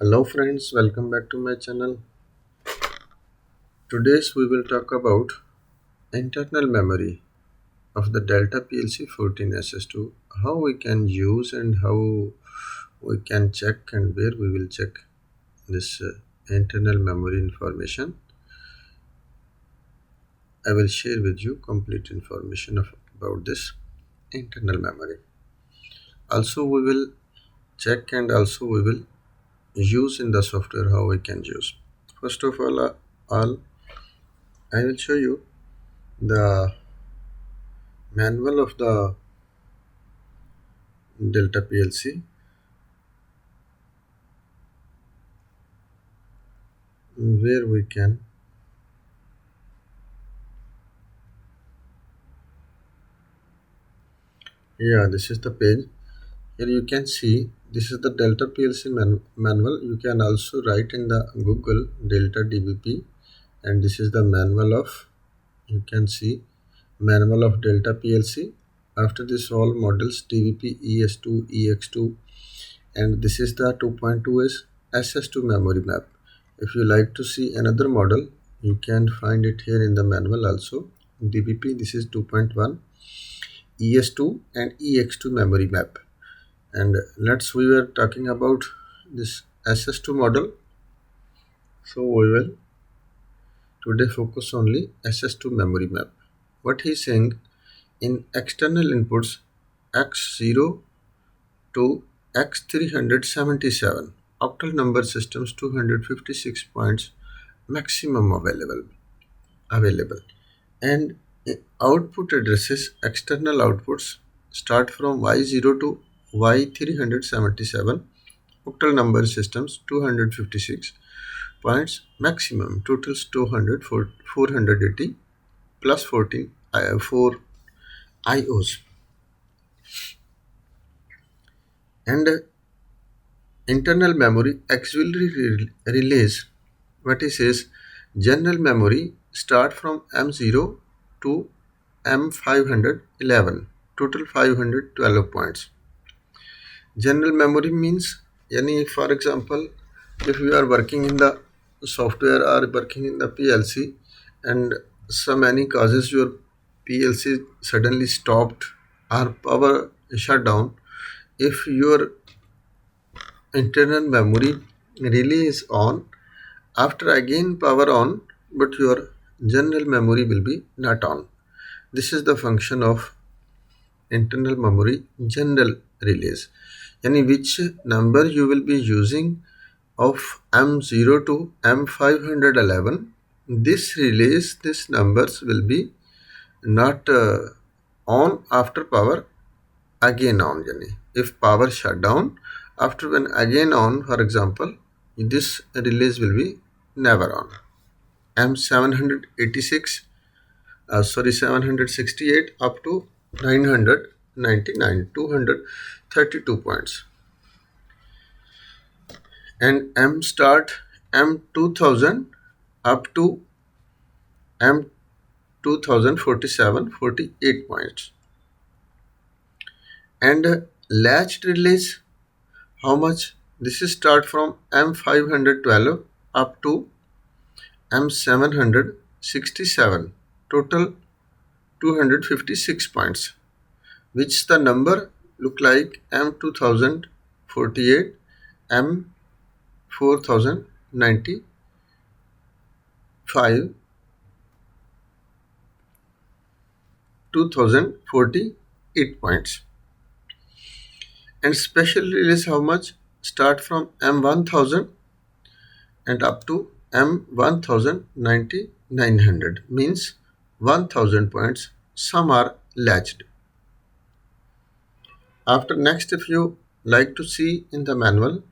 Hello friends, welcome back to my channel. Today's we will talk about internal memory of the Delta PLC14SS2, how we can use and how we can check and where we will check this internal memory information. I will share with you complete information about this internal memory. Also we will check and also we will use in the software how we can use. First of all I will show you the manual of the Delta PLC where we can this is the page. Here you can see this is the Delta PLC manual. You can also write in the Google Delta DVP, and this is the manual of, you can see, manual of Delta PLC. After this all models DVP ES2 EX2, and this is the 2.2S SS2 memory map. If you like to see another model, you can find it here in the manual also. DVP, this is 2.1 ES2 and EX2 memory map. And we were talking about this SS2 model, so we will today focus only SS2 memory map. What he's saying, in external inputs X0 to X377 octal number systems 256 points maximum available, and output addresses, external outputs start from Y0 to Y377 octal number systems 256 points maximum, totals 200 for 480 plus 14 4 IOs. And internal memory auxiliary relays, what he says, general memory start from M0 to M511, total 512 points. General memory means, for example, if you are working in the software or working in the PLC and some any causes your PLC suddenly stopped or power shut down, if your internal memory relay is on, after again power on, but your general memory will be not on. This is the function of internal memory general relays, yani which number you will be using of M0 to M511. This relays, these numbers will be not on after power again on, yani if power shut down, after when again on, for example, this relays will be never on. M786 768 up to 999, 232 points. And M start M2000 up to M2047, 48 points. And latched relays, how much? This is start from M512 up to M767, total 256 points, which the number look like M2048, M4095, 2048 points. And special relays, how much? Start from M1000 and up to M1090, 900, means 1000 points. Some are latched. After next, if you like to see in the manual,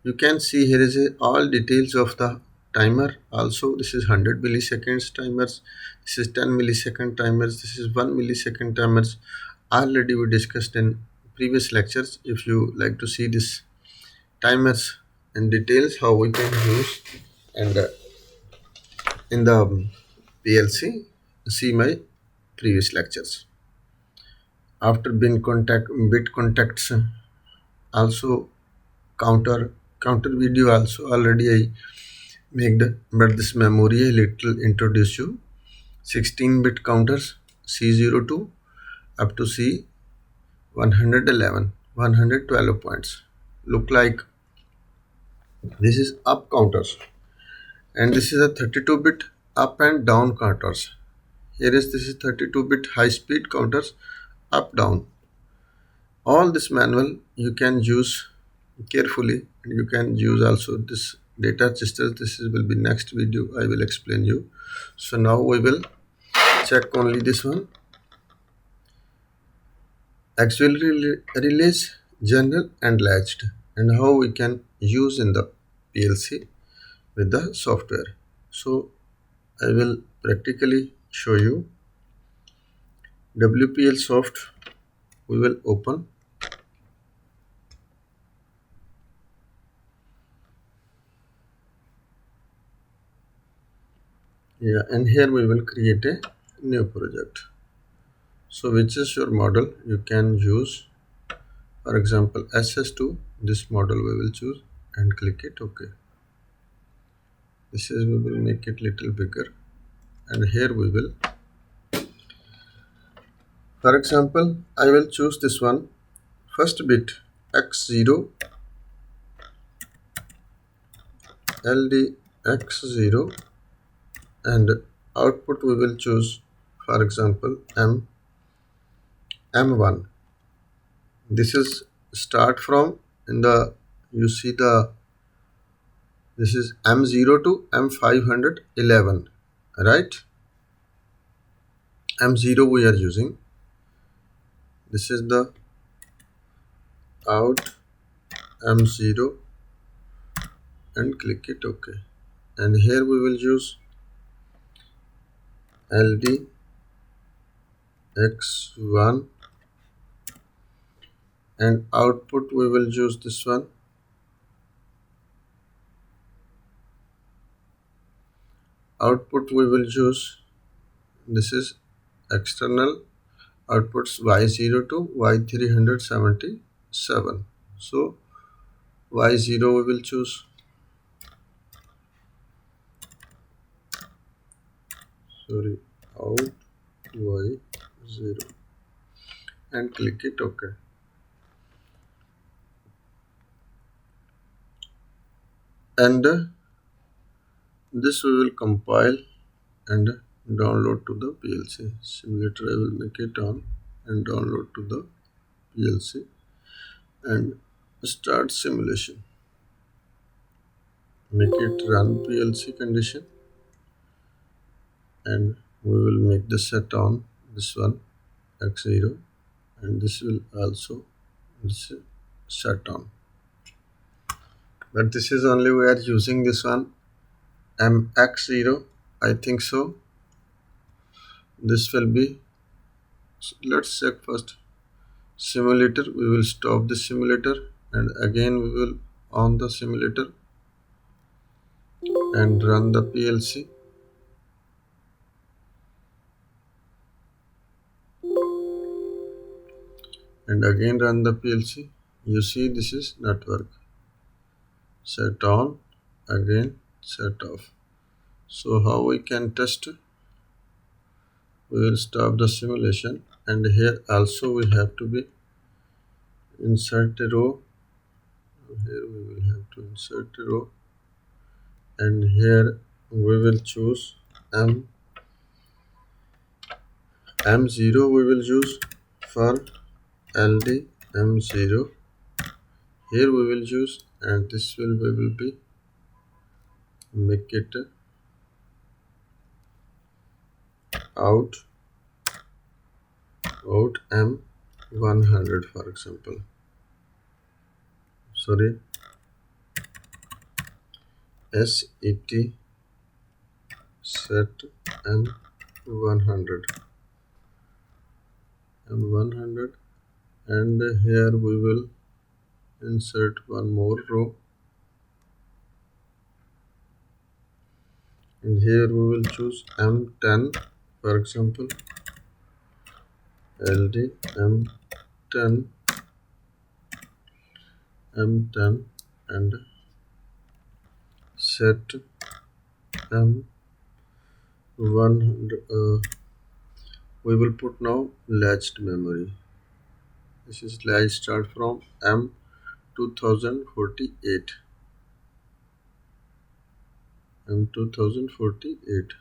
you can see here is all details of the timer. Also, this is 100 milliseconds timers, this is 10 millisecond timers, this is 1 millisecond timers. Already we discussed in previous lectures. If you like to see this timers in details how we can use, and in the PLC, see my previous lectures. After bit contacts, also counter counter video also already I made, but this memory I little introduce you. 16-bit counters C02 up to C111, 112 points. Look like this is up counters, and this is a 32-bit up and down counters. Here is this is 32-bit high-speed counters up down. All this manual you can use carefully, and you can use also this data registers. This will be next video I will explain you. So now we will check only this one, auxiliary relays, general and latched, and how we can use in the PLC with the software. So I will practically show you. WPLSoft we will open. Yeah, and here we will create a new project. So which is your model you can use. For example, SS2, this model we will choose and click it OK. This is, we will make it little bigger, and here we will, for example, I will choose this one. First bit X0, LD X0, and output we will choose, for example, M1. This is start from in the, you see the, this is M0 to M511, right? M0 we are using. This is the out M0 and click it OK. And here we will use LD X1, and output we will use this one. Output we will use, this is external outputs Y0 to Y377. So Y0 we will choose. Sorry, out Y0 and click it OK. And this we will compile and download to the PLC. Simulator I will make it on and download to the PLC and start simulation. Make it run PLC condition, and we will make the set on this one X0, and this will also this set on. But this is only we are using this one MX0, I think so. This will be, let's check first simulator. We will stop the simulator and again we will on the simulator and run the PLC. And again run the PLC. You see this is network. Set on, again set off. So how we can test? We will stop the simulation, and here also we have to be insert a row. Here we will have to insert a row, and here we will choose M0 we will use for LD M0. Here we will use, and this will we will be make it out M100, for example. Sorry, SET set M100, and here we will insert one more row, and here we will choose M10, for example, LD M10, and set M100. We will put now latched memory. This is latch start from M2048. M2048.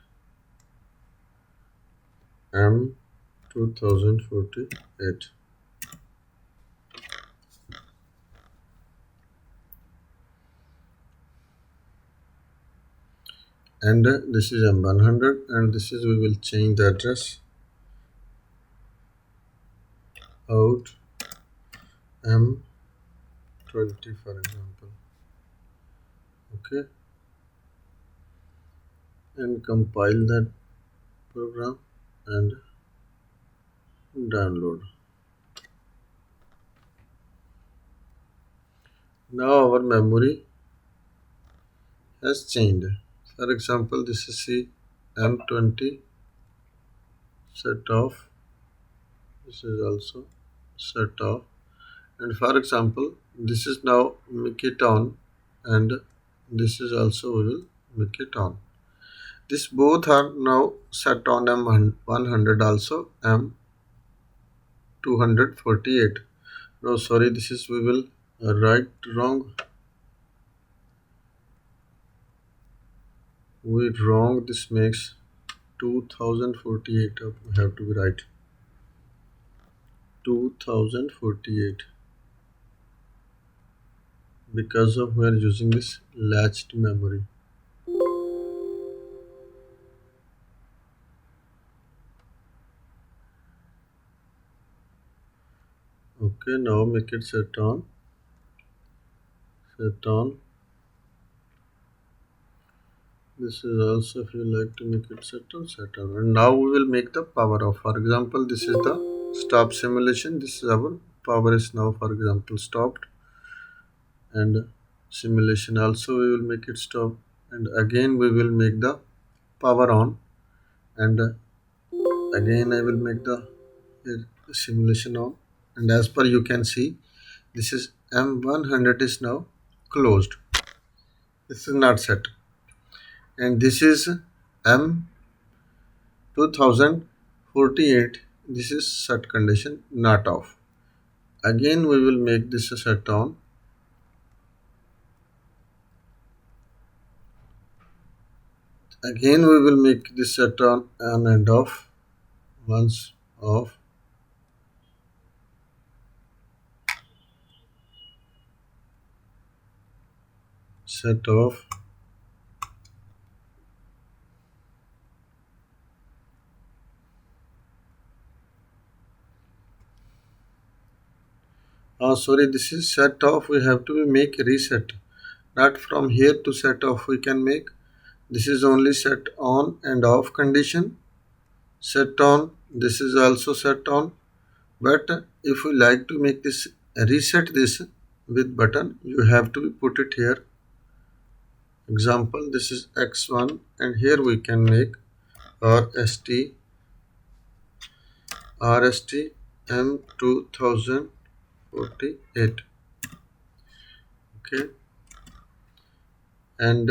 M2048. And this is M100, and this is, we will change the address out M20 for example. Okay, and compile that program and download. Now our memory has changed. For example, this is C M20 set off. This is also set off. And for example, this is now make it on, and this is also we will make it on. This both are now set on M100, also M248. No, sorry, this is we will write wrong. We wrong. This makes 2048. We have to be right. 2048, because of we are using this latched memory. Okay, now make it set on. Set on. This is also, if you like to make it set on, set on. And now we will make the power off. For example, this is the stop simulation. This is our power is now, for example, stopped. And simulation also we will make it stop. And again we will make the power on. And again I will make the simulation on. And as per you can see, this is M100 is now closed. This is not set. And this is M2048. This is set condition, not off. Again we will make this a set on. Again we will make this set on and off. Once off. Set off. Oh, sorry, this is set off. We have to make reset. Not from here to set off we can make. This is only set on and off condition. Set on. This is also set on. But if we like to make this reset this with button, you have to put it here. Example, this is X1, and here we can make RST M2048. Okay, and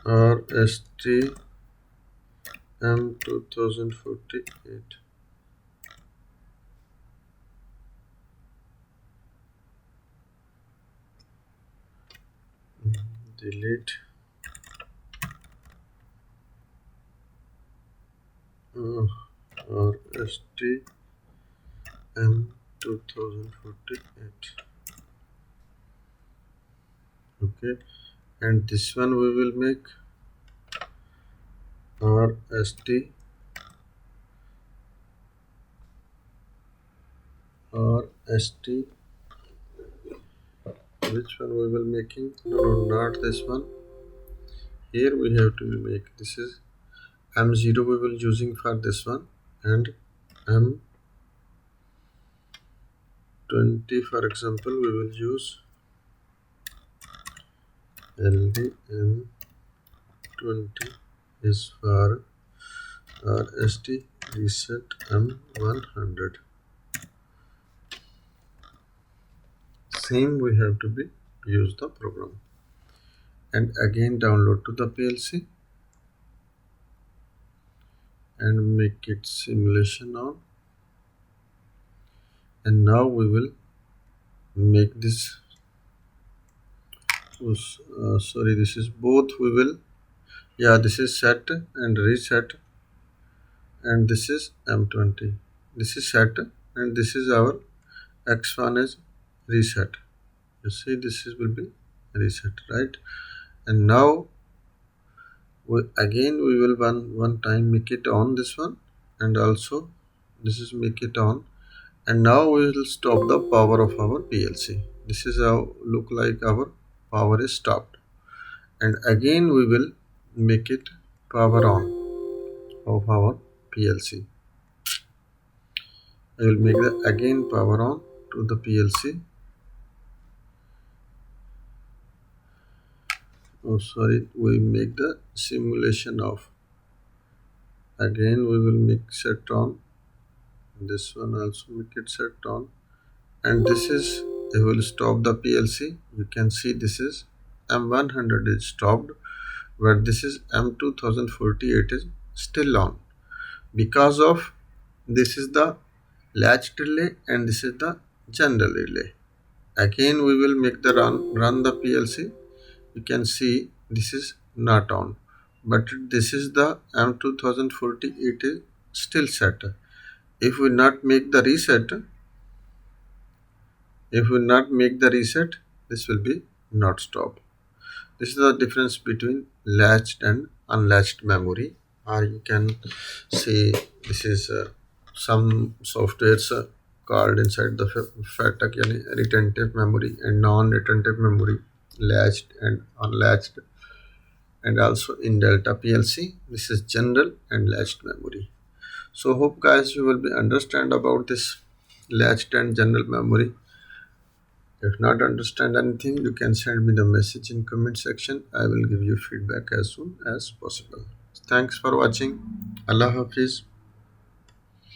RST M2048. Delete. RST M2048. Okay, and this one we will make RST which one we will making? No, not this one. Here we have to make, this is M0 we will using for this one, and M20 for example we will use LDM20 is for RST reset M100. same we have to be use the program, and again download to the PLC and make it simulation on. And now we will make this, sorry, this is both. We will, yeah, this is set and reset, and this is M20, this is set, and this is our X1 is reset. You see, this is will be reset, right? And now again we will one time make it on this one, and also this is make it on. And now we will stop the power of our PLC. This is how look like our power is stopped. And again we will make it power on of our PLC. I will make the again power on to the PLC. Oh sorry, we make the simulation of. Again we will make set on. This one also make it set on. And this is, I will stop the PLC. You can see this is M100 is stopped, but this is M2048 is still on, because of this is the latched relay and this is the general relay. Again we will make the run the PLC. You can see this is not on, but this is the M2048 is still set. If we not make the reset, this will be not stop. This is the difference between latched and unlatched memory. Or you can say this is some softwares called inside the FATAC, yani retentive memory and non-retentive memory, latched and unlatched. And also in Delta PLC, this is general and latched memory. So hope guys you will be understand about this latched and general memory. If not understand anything, you can send me the message in comment section. I will give you feedback as soon as possible. Thanks for watching. Allah Hafiz.